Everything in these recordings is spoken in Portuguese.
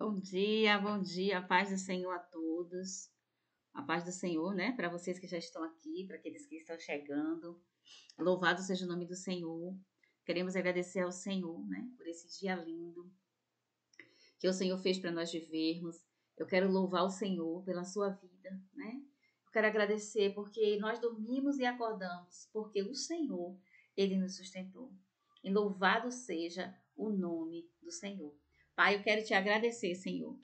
Bom dia, a paz do Senhor a todos. A paz do Senhor, né? Para vocês que já estão aqui, para aqueles que estão chegando. Louvado seja o nome do Senhor. Queremos agradecer ao Senhor, né? Por esse dia lindo que o Senhor fez para nós vivermos. Eu quero louvar o Senhor pela sua vida, né? Eu quero agradecer porque nós dormimos e acordamos, porque o Senhor, Ele nos sustentou. E louvado seja o nome do Senhor. Pai, eu quero te agradecer, Senhor,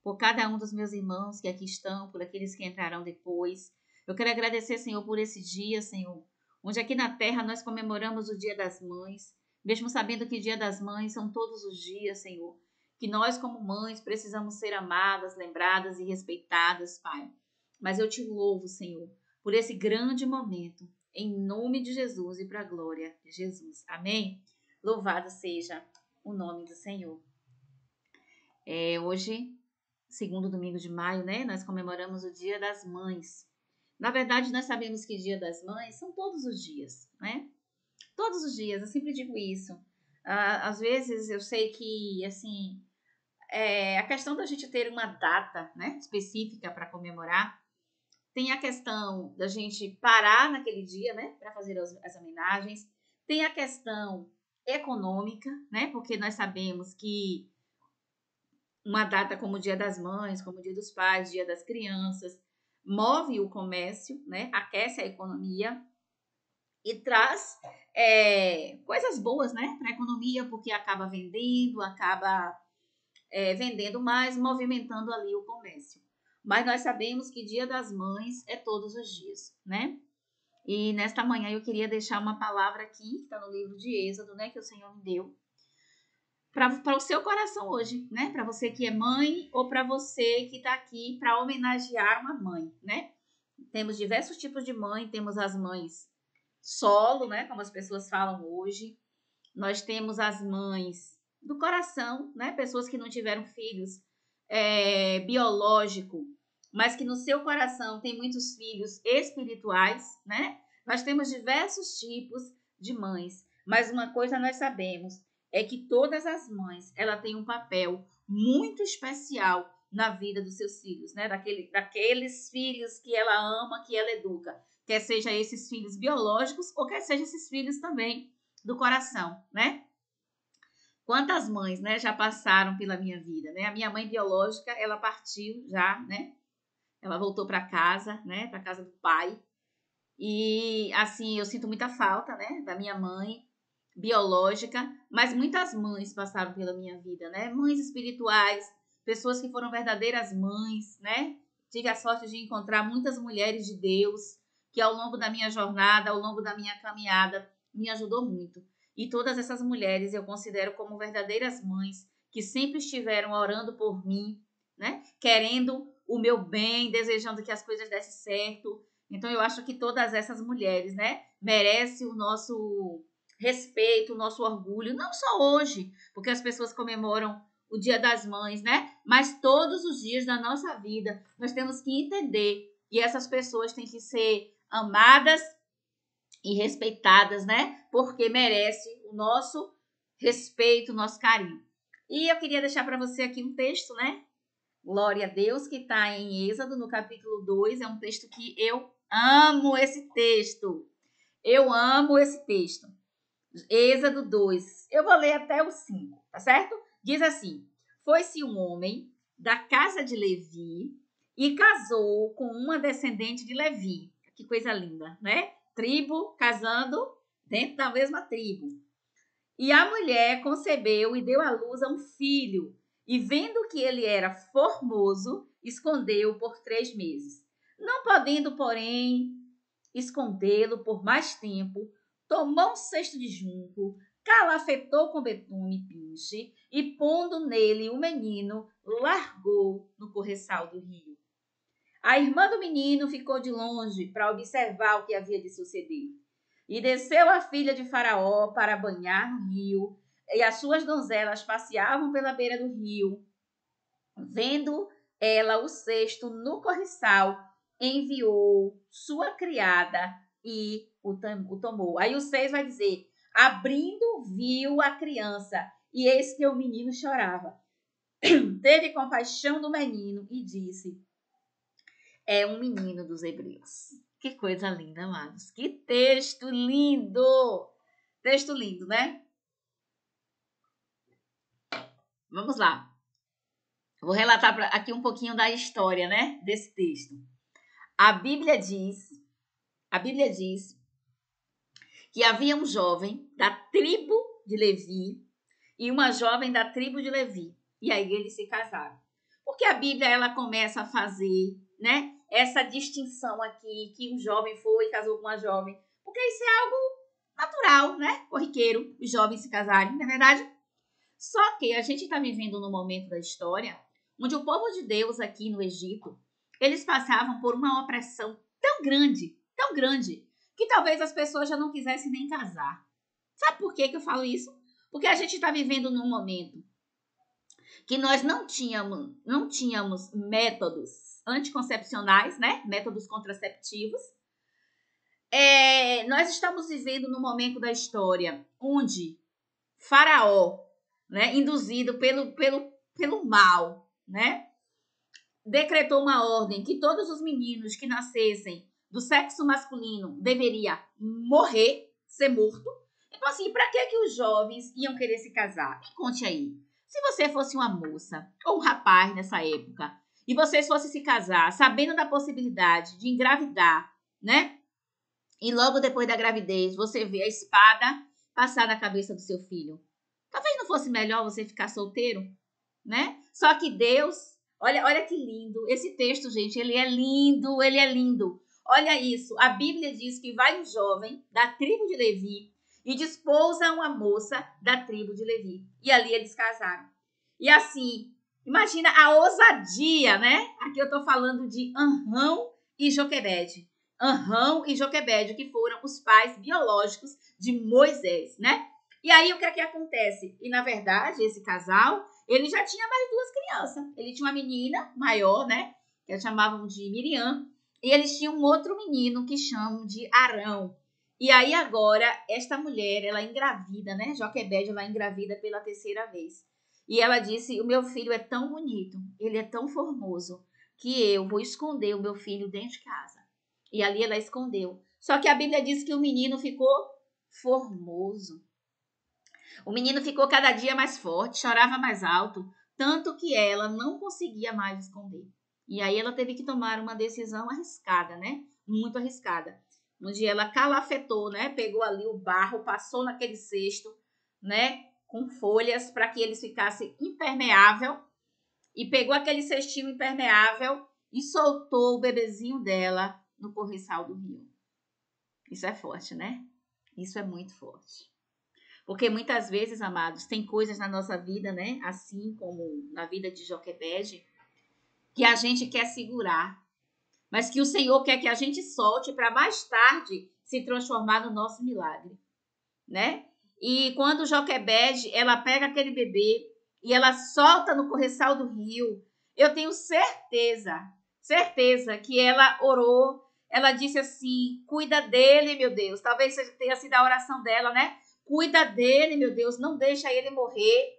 por cada um dos meus irmãos que aqui estão, por aqueles que entrarão depois. Eu quero agradecer, Senhor, por esse dia, Senhor, onde aqui na terra nós comemoramos o Dia das Mães, mesmo sabendo que o Dia das Mães são todos os dias, Senhor, que nós como mães precisamos ser amadas, lembradas e respeitadas, Pai. Mas eu te louvo, Senhor, por esse grande momento, em nome de Jesus e para a glória de Jesus. Amém? Louvado seja o nome do Senhor. Hoje, segundo domingo de maio, né? Nós comemoramos o Dia das Mães. Na verdade, nós sabemos que Dia das Mães são todos os dias, né? Todos os dias, eu sempre digo isso. Às vezes eu sei que, assim, a questão da gente ter uma data, né, específica para comemorar, tem a questão da gente parar naquele dia, né, para fazer as homenagens, tem a questão econômica, né, porque nós sabemos que uma data como o Dia das Mães, como o Dia dos Pais, Dia das Crianças, move o comércio, né? Aquece a economia e traz coisas boas, né? Para a economia, porque acaba vendendo, vendendo mais, movimentando ali o comércio. Mas nós sabemos que Dia das Mães é todos os dias, né? E nesta manhã eu queria deixar uma palavra aqui, que está no livro de Êxodo, né? Que o Senhor me deu, para o seu coração hoje, né? Para você que é mãe ou para você que está aqui para homenagear uma mãe, né? Temos diversos tipos de mãe, temos as mães solo, né? Como as pessoas falam hoje. Nós temos as mães do coração, né? Pessoas que não tiveram filhos biológico, mas que no seu coração tem muitos filhos espirituais, né? Nós temos diversos tipos de mães, mas uma coisa nós sabemos é que todas as mães, ela tem um papel muito especial na vida dos seus filhos, né? Daqueles filhos que ela ama, que ela educa, quer seja esses filhos biológicos ou quer seja esses filhos também do coração, né? Quantas mães, né, já passaram pela minha vida, né? A minha mãe biológica, ela partiu já, né? Ela voltou para casa, né, para casa do pai. E assim, eu sinto muita falta, né, da minha mãe biológica, mas muitas mães passaram pela minha vida, né? Mães espirituais, pessoas que foram verdadeiras mães, né? Tive a sorte de encontrar muitas mulheres de Deus que ao longo da minha jornada, ao longo da minha caminhada, me ajudou muito. E todas essas mulheres eu considero como verdadeiras mães que sempre estiveram orando por mim, né? Querendo o meu bem, desejando que as coisas dessem certo. Então eu acho que todas essas mulheres, né, merecem o nosso respeito, o nosso orgulho, não só hoje, porque as pessoas comemoram o Dia das Mães, né? Mas todos os dias da nossa vida, nós temos que entender que essas pessoas têm que ser amadas e respeitadas, né? Porque merece o nosso respeito, o nosso carinho. E eu queria deixar para você aqui um texto, né? Glória a Deus, que está em Êxodo, no capítulo 2. É um texto que eu amo esse texto. Eu amo esse texto. Êxodo 2. Eu vou ler até o 5, tá certo? Diz assim: Foi-se um homem da casa de Levi e casou com uma descendente de Levi. Que coisa linda, né? Tribo casando dentro da mesma tribo. E a mulher concebeu e deu à luz a um filho. E vendo que ele era formoso, escondeu por 3 meses. Não podendo, porém, escondê-lo por mais tempo, tomou um cesto de junco, calafetou com betume e pinche, e pondo nele o menino, largou no correçal do rio. A irmã do menino ficou de longe para observar o que havia de suceder. E desceu a filha de Faraó para banhar no rio, e as suas donzelas passeavam pela beira do rio. Vendo ela o cesto no corriçal, enviou sua criada e o tomou. Aí o 6 vai dizer: abrindo, viu a criança, e eis que o menino chorava. teve compaixão do menino e disse: é um menino dos hebreus. Que coisa linda, amados. Que texto lindo. Texto lindo, né? Vamos lá. Vou relatar aqui um pouquinho da história, né, desse texto. A Bíblia diz que havia um jovem da tribo de Levi e uma jovem da tribo de Levi. E aí eles se casaram. Porque a Bíblia ela começa a fazer, né, essa distinção aqui, que um jovem foi e casou com uma jovem. Porque isso é algo natural, né? Corriqueiro, os jovens se casarem, não é verdade? Só que a gente está vivendo num momento da história onde o povo de Deus aqui no Egito, eles passavam por uma opressão tão grande, que talvez as pessoas já não quisessem nem casar. Sabe por que eu falo isso? Porque a gente está vivendo num momento que nós não tínhamos métodos anticoncepcionais, né? Métodos contraceptivos. Nós estamos vivendo num momento da história onde Faraó, né, induzido pelo mal, né, decretou uma ordem que todos os meninos que nascessem do sexo masculino deveria morrer, ser morto. Então, assim, para que os jovens iam querer se casar? Me conte aí. Se você fosse uma moça ou um rapaz nessa época e vocês fossem se casar sabendo da possibilidade de engravidar, né? E logo depois da gravidez você vê a espada passar na cabeça do seu filho. Talvez não fosse melhor você ficar solteiro, né? Só que Deus, olha que lindo. Esse texto, gente, ele é lindo. Olha isso. A Bíblia diz que vai um jovem da tribo de Levi e desposa uma moça da tribo de Levi. E ali eles casaram. E assim, imagina a ousadia, né? Aqui eu tô falando de Anrão e Joquebede. Anrão e Joquebede, que foram os pais biológicos de Moisés, né? E aí, o que é que acontece? E, na verdade, esse casal, ele já tinha mais duas crianças. Ele tinha uma menina maior, né? Que eles chamavam de Miriam. E eles tinham um outro menino que chamam de Arão. E aí, agora, esta mulher, ela engravida, né? Joquebede, ela engravida pela terceira vez. E ela disse, o meu filho é tão bonito, ele é tão formoso, que eu vou esconder o meu filho dentro de casa. E ali ela escondeu. Só que a Bíblia diz que o menino ficou formoso. O menino ficou cada dia mais forte, chorava mais alto, tanto que ela não conseguia mais esconder. E aí ela teve que tomar uma decisão arriscada, né? Muito arriscada. Onde ela calafetou, né? Pegou ali o barro, passou naquele cesto, né? Com folhas para que eles ficassem impermeável. E pegou aquele cestinho impermeável e soltou o bebezinho dela no corressal do rio. Isso é forte, né? Isso é muito forte. Porque muitas vezes, amados, tem coisas na nossa vida, né? Assim como na vida de Joquebede, que a gente quer segurar, mas que o Senhor quer que a gente solte para mais tarde se transformar no nosso milagre, né? E quando Joquebede, ela pega aquele bebê e ela solta no corressal do rio, eu tenho certeza que ela orou, ela disse assim, cuida dele, meu Deus. Talvez tenha sido a oração dela, né? Cuida dele, meu Deus, não deixa ele morrer.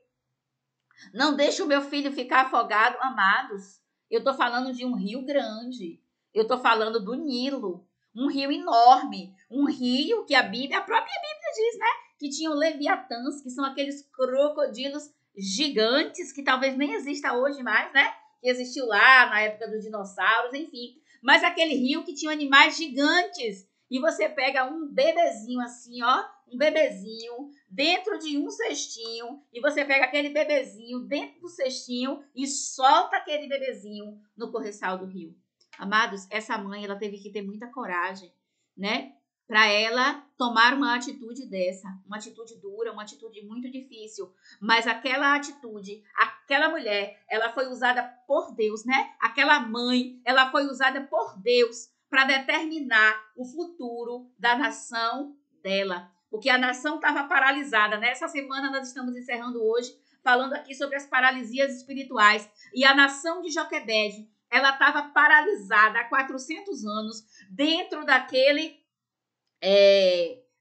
Não deixa o meu filho ficar afogado. Amados, eu tô falando de um rio grande. Eu tô falando do Nilo. Um rio enorme. Um rio que a própria Bíblia diz, né? Que tinham leviatãs, que são aqueles crocodilos gigantes, que talvez nem exista hoje mais, né? Que existiu lá na época dos dinossauros, enfim. Mas aquele rio que tinha animais gigantes. E você pega um bebezinho assim, ó. Um bebezinho dentro de um cestinho e você pega aquele bebezinho dentro do cestinho e solta aquele bebezinho no corressal do rio. Amados, essa mãe, ela teve que ter muita coragem, né? Para ela tomar uma atitude dessa, uma atitude dura, uma atitude muito difícil, mas aquela atitude, aquela mulher, ela foi usada por Deus, né? Aquela mãe, ela foi usada por Deus para determinar o futuro da nação dela. Porque a nação estava paralisada. Nessa semana nós estamos encerrando hoje, falando aqui sobre as paralisias espirituais. E a nação de Joquebede, ela estava paralisada há 400 anos dentro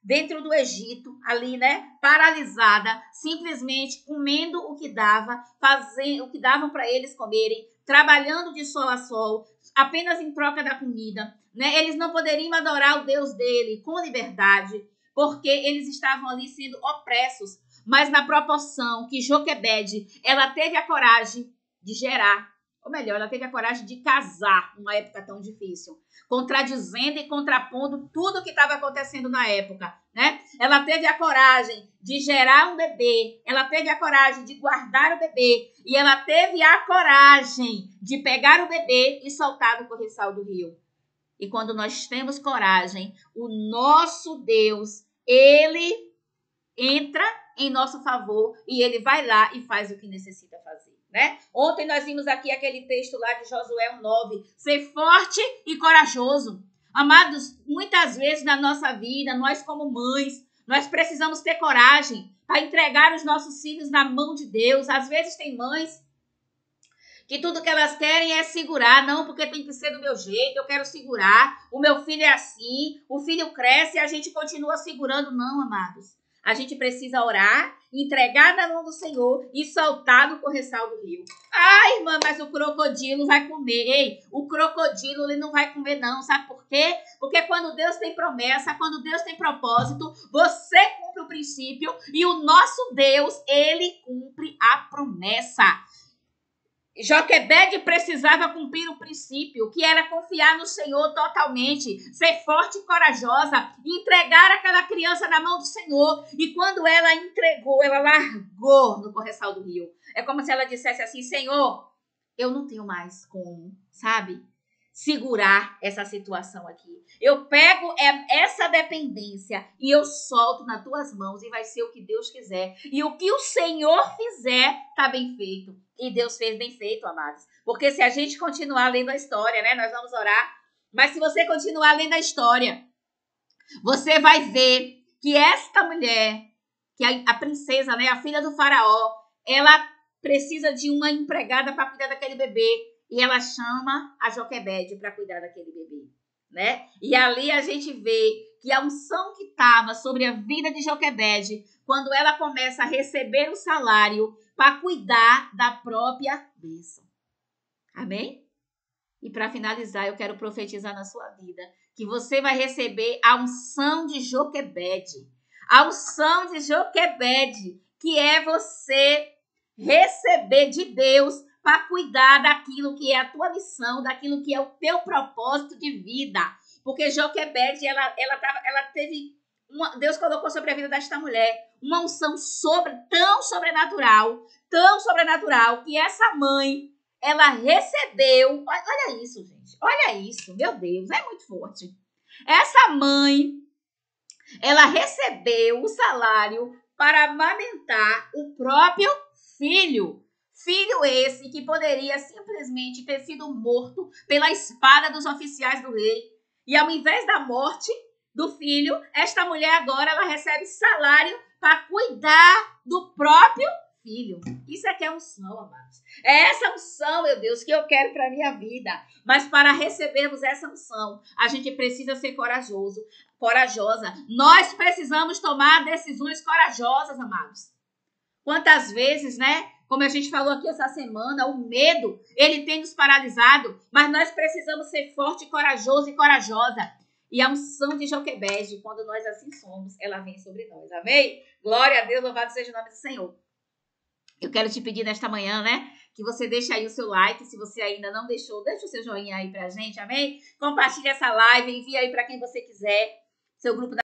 dentro do Egito, ali, né, paralisada, simplesmente comendo o que dava, fazendo o que davam para eles comerem, trabalhando de sol a sol, apenas em troca da comida, né? Eles não poderiam adorar o Deus dele com liberdade, porque eles estavam ali sendo opressos, mas na proporção que Joquebede, ela teve a coragem de gerar, ou melhor, ela teve a coragem de casar numa época tão difícil, contradizendo e contrapondo tudo o que estava acontecendo na época, né? Ela teve a coragem de gerar um bebê, ela teve a coragem de guardar o bebê, e ela teve a coragem de pegar o bebê e soltar no corressal do rio. E quando nós temos coragem, o nosso Deus, ele entra em nosso favor e ele vai lá e faz o que necessita fazer, né? Ontem nós vimos aqui aquele texto lá de Josué 9, ser forte e corajoso. Amados, muitas vezes na nossa vida, nós como mães, nós precisamos ter coragem para entregar os nossos filhos na mão de Deus. Às vezes tem mães que tudo que elas querem é segurar, não, porque tem que ser do meu jeito, eu quero segurar, o meu filho é assim, o filho cresce e a gente continua segurando. Não, amados. A gente precisa orar, entregar na mão do Senhor e soltar no corressal do rio. Ai, irmã, mas o crocodilo vai comer. Ei, o crocodilo ele não vai comer não, sabe por quê? Porque quando Deus tem promessa, quando Deus tem propósito, você cumpre o princípio e o nosso Deus, ele cumpre a promessa. Joquebede precisava cumprir o princípio, que era confiar no Senhor totalmente, ser forte e corajosa, entregar aquela criança na mão do Senhor. E quando ela entregou, ela largou no corressal do rio. É como se ela dissesse assim: Senhor, eu não tenho mais como, sabe, segurar essa situação aqui. Eu pego essa dependência e eu solto nas tuas mãos e vai ser o que Deus quiser. E o que o Senhor fizer, tá bem feito. E Deus fez bem feito, amados. Porque se a gente continuar lendo a história, né, nós vamos orar. Mas se você continuar lendo a história, você vai ver que esta mulher, que a princesa, né, a filha do faraó, ela precisa de uma empregada para cuidar daquele bebê. E ela chama a Joquebede para cuidar daquele bebê, né? E ali a gente vê que a unção que estava sobre a vida de Joquebede, quando ela começa a receber o salário para cuidar da própria bênção. Amém? E para finalizar, eu quero profetizar na sua vida que você vai receber a unção de Joquebede. A unção de Joquebede, que é você receber de Deus para cuidar daquilo que é a tua missão, daquilo que é o teu propósito de vida. Porque Joquebede, ela teve Deus colocou sobre a vida desta mulher uma unção tão sobrenatural, que essa mãe, ela recebeu. Olha isso, gente. Olha isso, meu Deus, é muito forte. Essa mãe, ela recebeu o salário para amamentar o próprio filho. Filho esse que poderia simplesmente ter sido morto pela espada dos oficiais do rei. E ao invés da morte do filho, esta mulher agora ela recebe salário para cuidar do próprio filho. Isso aqui é unção, amados. É essa unção, meu Deus, que eu quero para a minha vida. Mas para recebermos essa unção, a gente precisa ser corajosa. Nós precisamos tomar decisões corajosas, amados. Quantas vezes, né? Como a gente falou aqui essa semana, o medo, ele tem nos paralisado, mas nós precisamos ser forte, corajoso e corajosa. E a unção de Joquebede, quando nós assim somos, ela vem sobre nós, amém? Glória a Deus, louvado seja o nome do Senhor. Eu quero te pedir nesta manhã, né, que você deixe aí o seu like, se você ainda não deixou, deixa o seu joinha aí pra gente, amém? Compartilhe essa live, envie aí pra quem você quiser, seu grupo da